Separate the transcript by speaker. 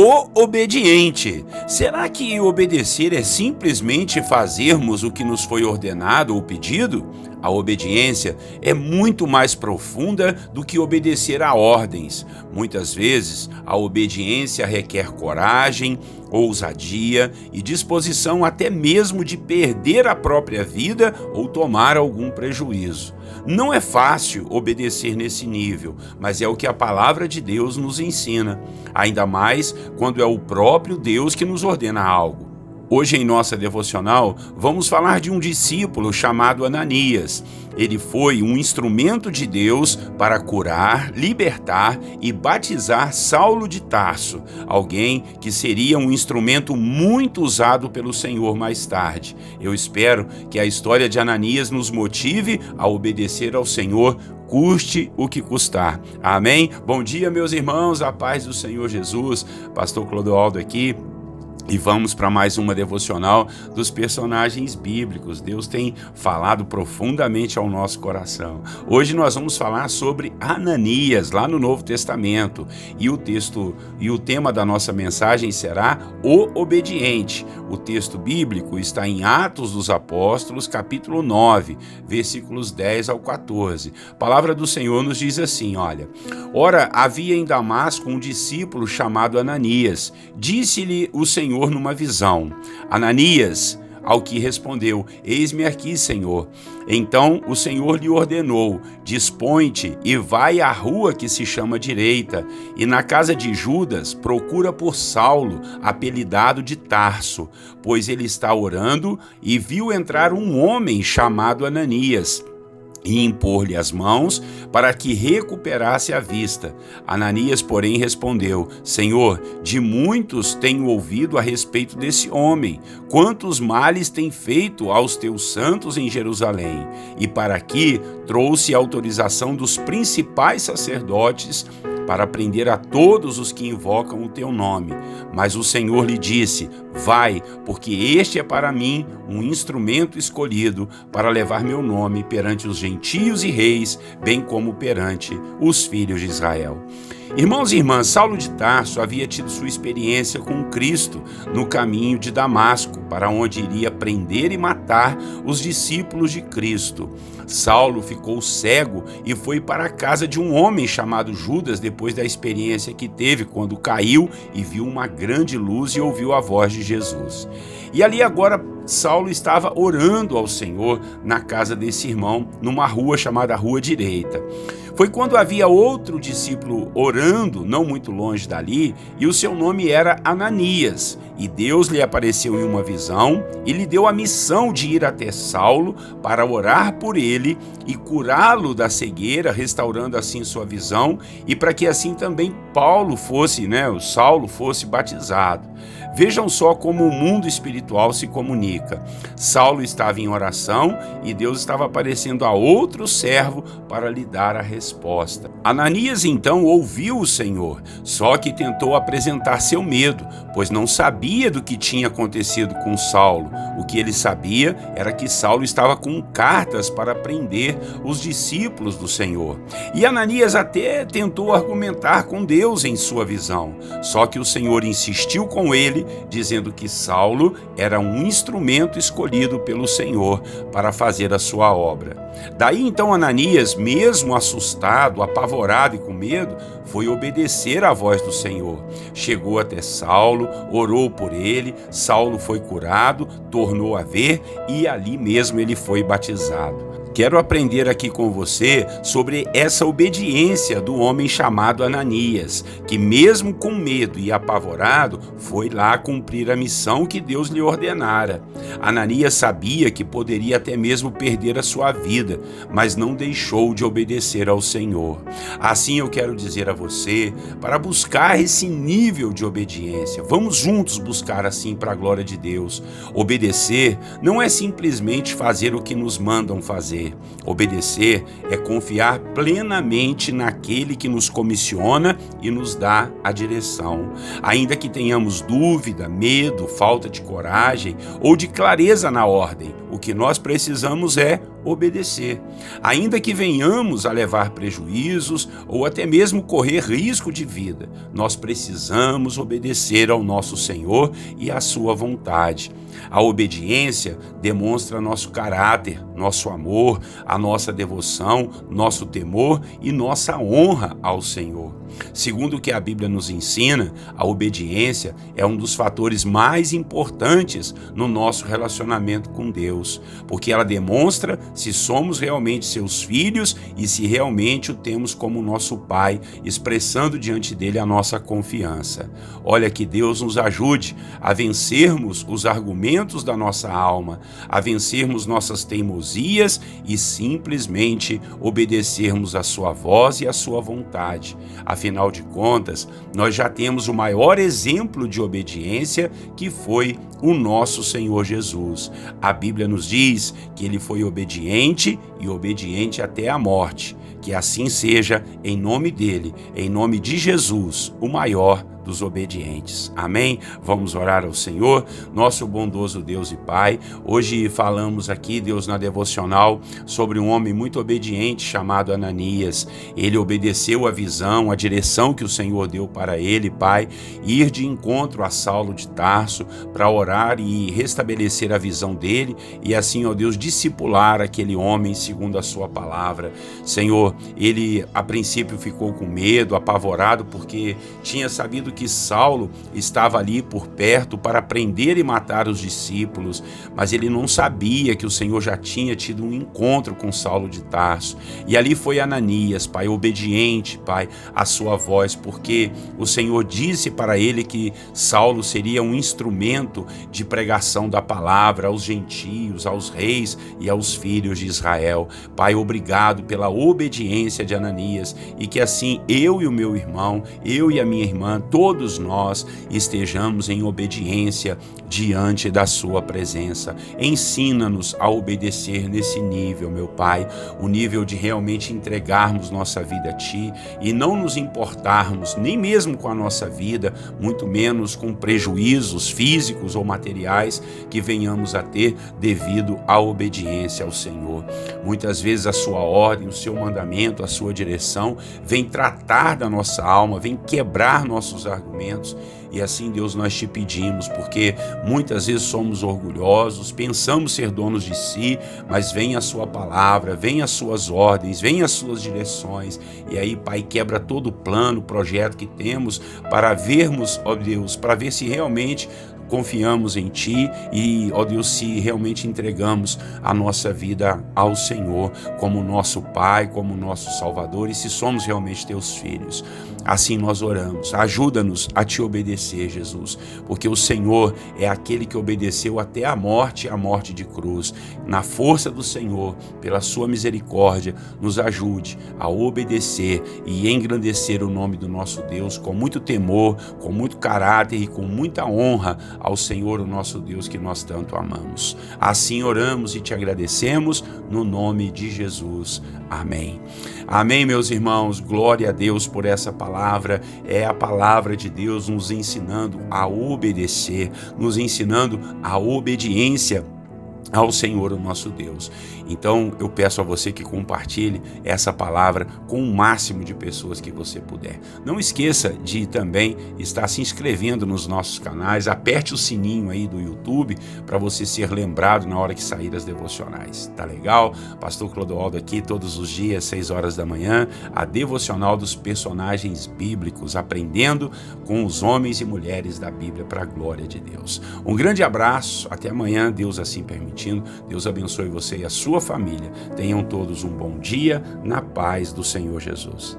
Speaker 1: O obediente. Será que obedecer é simplesmente fazermos o que nos foi ordenado ou pedido? A obediência é muito mais profunda do que obedecer a ordens. Muitas vezes, a obediência requer coragem, ousadia e disposição até mesmo de perder a própria vida ou tomar algum prejuízo. Não é fácil obedecer nesse nível, mas é o que a palavra de Deus nos ensina, ainda mais quando é o próprio Deus que nos ordena algo. Hoje em nossa devocional, vamos falar de um discípulo chamado Ananias. Ele foi um instrumento de Deus para curar, libertar e batizar Saulo de Tarso, alguém que seria um instrumento muito usado pelo Senhor mais tarde. Eu espero que a história de Ananias nos motive a obedecer ao Senhor, custe o que custar. Amém? Bom dia, meus irmãos, a paz do Senhor Jesus. Pastor Clodoaldo aqui. E vamos para mais uma devocional dos personagens bíblicos. Deus tem falado profundamente ao nosso coração. Hoje nós vamos falar sobre Ananias, lá no Novo Testamento. E o tema da nossa mensagem será o obediente. O texto bíblico está em Atos dos Apóstolos, capítulo 9, versículos 10 ao 14. A palavra do Senhor nos diz assim, olha: Ora, havia em Damasco um discípulo chamado Ananias. Disse-lhe o Senhor numa visão: Ananias. Ao que respondeu: Eis-me aqui, Senhor. Então o Senhor lhe ordenou: Dispõe-te e vai à rua que se chama Direita, e na casa de Judas procura por Saulo, apelidado de Tarso, pois ele está orando, e viu entrar um homem chamado Ananias, e impor-lhe as mãos para que recuperasse a vista. Ananias, porém, respondeu: Senhor, de muitos tenho ouvido a respeito desse homem, quantos males tem feito aos teus santos em Jerusalém. E para aqui trouxe a autorização dos principais sacerdotes para prender a todos os que invocam o teu nome. Mas o Senhor lhe disse: Vai, porque este é para mim um instrumento escolhido para levar meu nome perante os gentios e reis, bem como perante os filhos de Israel. Irmãos e irmãs, Saulo de Tarso havia tido sua experiência com Cristo no caminho de Damasco, para onde iria prender e matar os discípulos de Cristo. Saulo ficou cego e foi para a casa de um homem chamado Judas depois da experiência que teve quando caiu e viu uma grande luz e ouviu a voz de Jesus. E ali agora Saulo estava orando ao Senhor na casa desse irmão, numa rua chamada Rua Direita. Foi quando havia outro discípulo orando, não muito longe dali, e o seu nome era Ananias. E Deus lhe apareceu em uma visão e lhe deu a missão de ir até Saulo para orar por ele e curá-lo da cegueira, restaurando assim sua visão, e para que assim também o Saulo fosse batizado. Vejam só como o mundo espiritual se comunica. Saulo estava em oração e Deus estava aparecendo a outro servo para lhe dar a resposta. Ananias então ouviu o Senhor, só que tentou apresentar seu medo, pois não sabia do que tinha acontecido com Saulo. O que ele sabia era que Saulo estava com cartas para prender os discípulos do Senhor. E Ananias até tentou argumentar com Deus em sua visão, só que o Senhor insistiu com ele, dizendo que Saulo era um instrumento escolhido pelo Senhor para fazer a sua obra. Daí então Ananias, mesmo assustado, apavorado e com medo, foi obedecer à voz do Senhor. Chegou até Saulo, orou por ele, Saulo foi curado, tornou a ver e ali mesmo ele foi batizado. Quero aprender aqui com você sobre essa obediência do homem chamado Ananias, que mesmo com medo e apavorado, foi lá cumprir a missão que Deus lhe ordenara. Ananias sabia que poderia até mesmo perder a sua vida, mas não deixou de obedecer ao Senhor. Assim eu quero dizer a você, para buscar esse nível de obediência, vamos juntos buscar assim para a glória de Deus. Obedecer não é simplesmente fazer o que nos mandam fazer, obedecer. Obedecer é confiar plenamente naquele que nos comissiona e nos dá a direção. Ainda que tenhamos dúvida, medo, falta de coragem ou de clareza na ordem, o que nós precisamos é obedecer. Ainda que venhamos a levar prejuízos ou até mesmo correr risco de vida, nós precisamos obedecer ao nosso Senhor e à sua vontade. A obediência demonstra nosso caráter, nosso amor, a nossa devoção, nosso temor e nossa honra ao Senhor. Segundo o que a Bíblia nos ensina, a obediência é um dos fatores mais importantes no nosso relacionamento com Deus, porque ela demonstra se somos realmente seus filhos e se realmente o temos como nosso Pai, expressando diante dele a nossa confiança. Olha, que Deus nos ajude a vencermos os argumentos da nossa alma, a vencermos nossas teimosias e simplesmente obedecermos a sua voz e a sua vontade. Afinal de contas, nós já temos o maior exemplo de obediência, que foi o nosso Senhor Jesus. A Bíblia nos diz que ele foi obediente e obediente até a morte. Que assim seja, em nome dele, em nome de Jesus, o maior dos obedientes. Amém? Vamos orar ao Senhor, nosso bondoso Deus e Pai. Hoje falamos aqui, Deus, na devocional, sobre um homem muito obediente chamado Ananias. Ele obedeceu a visão, a direção que o Senhor deu para ele, Pai, ir de encontro a Saulo de Tarso para orar e restabelecer a visão dele e assim, ó Deus, discipular aquele homem segundo a sua palavra. Senhor, ele a princípio ficou com medo, apavorado, porque tinha sabido que Saulo estava ali por perto para prender e matar os discípulos, mas ele não sabia que o Senhor já tinha tido um encontro com Saulo de Tarso. E ali foi Ananias, Pai, obediente, Pai, à sua voz, porque o Senhor disse para ele que Saulo seria um instrumento de pregação da palavra aos gentios, aos reis e aos filhos de Israel. Pai, obrigado pela obediência de Ananias, e que assim eu e o meu irmão, eu e a minha irmã, todos nós estejamos em obediência diante da sua presença. Ensina-nos a obedecer nesse nível, meu Pai, o nível de realmente entregarmos nossa vida a Ti e não nos importarmos nem mesmo com a nossa vida, muito menos com prejuízos físicos ou materiais que venhamos a ter devido à obediência ao Senhor. Muitas vezes a sua ordem, o seu mandamento, a sua direção vem tratar da nossa alma, vem quebrar nossos argumentos. E assim, Deus, nós te pedimos, porque muitas vezes somos orgulhosos, pensamos ser donos de si, mas vem a sua palavra, vem as suas ordens, vem as suas direções, e aí, Pai, quebra todo o plano, projeto que temos para vermos, ó Deus, para ver se realmente confiamos em Ti e, ó Deus, se realmente entregamos a nossa vida ao Senhor como nosso Pai, como nosso Salvador, e se somos realmente Teus filhos. Assim nós oramos. Ajuda-nos a Te obedecer, Jesus, porque o Senhor é aquele que obedeceu até a morte de cruz. Na força do Senhor, pela sua misericórdia, nos ajude a obedecer e engrandecer o nome do nosso Deus com muito temor, com muito caráter e com muita honra ao Senhor, o nosso Deus, que nós tanto amamos. Assim oramos e te agradecemos no nome de Jesus. Amém. Amém, meus irmãos. Glória a Deus por essa palavra. É a palavra de Deus nos ensinando a obedecer, nos ensinando a obediência ao Senhor, o nosso Deus. Então eu peço a você que compartilhe essa palavra com o máximo de pessoas que você puder. Não esqueça de também estar se inscrevendo nos nossos canais, aperte o sininho aí do YouTube para você ser lembrado na hora que sair as devocionais. Tá legal? Pastor Clodoaldo aqui todos os dias, 6 horas da manhã, a devocional dos personagens bíblicos, aprendendo com os homens e mulheres da Bíblia para a glória de Deus. Um grande abraço, até amanhã, Deus assim permitindo. Deus abençoe você e a sua família. Tenham todos um bom dia na paz do Senhor Jesus.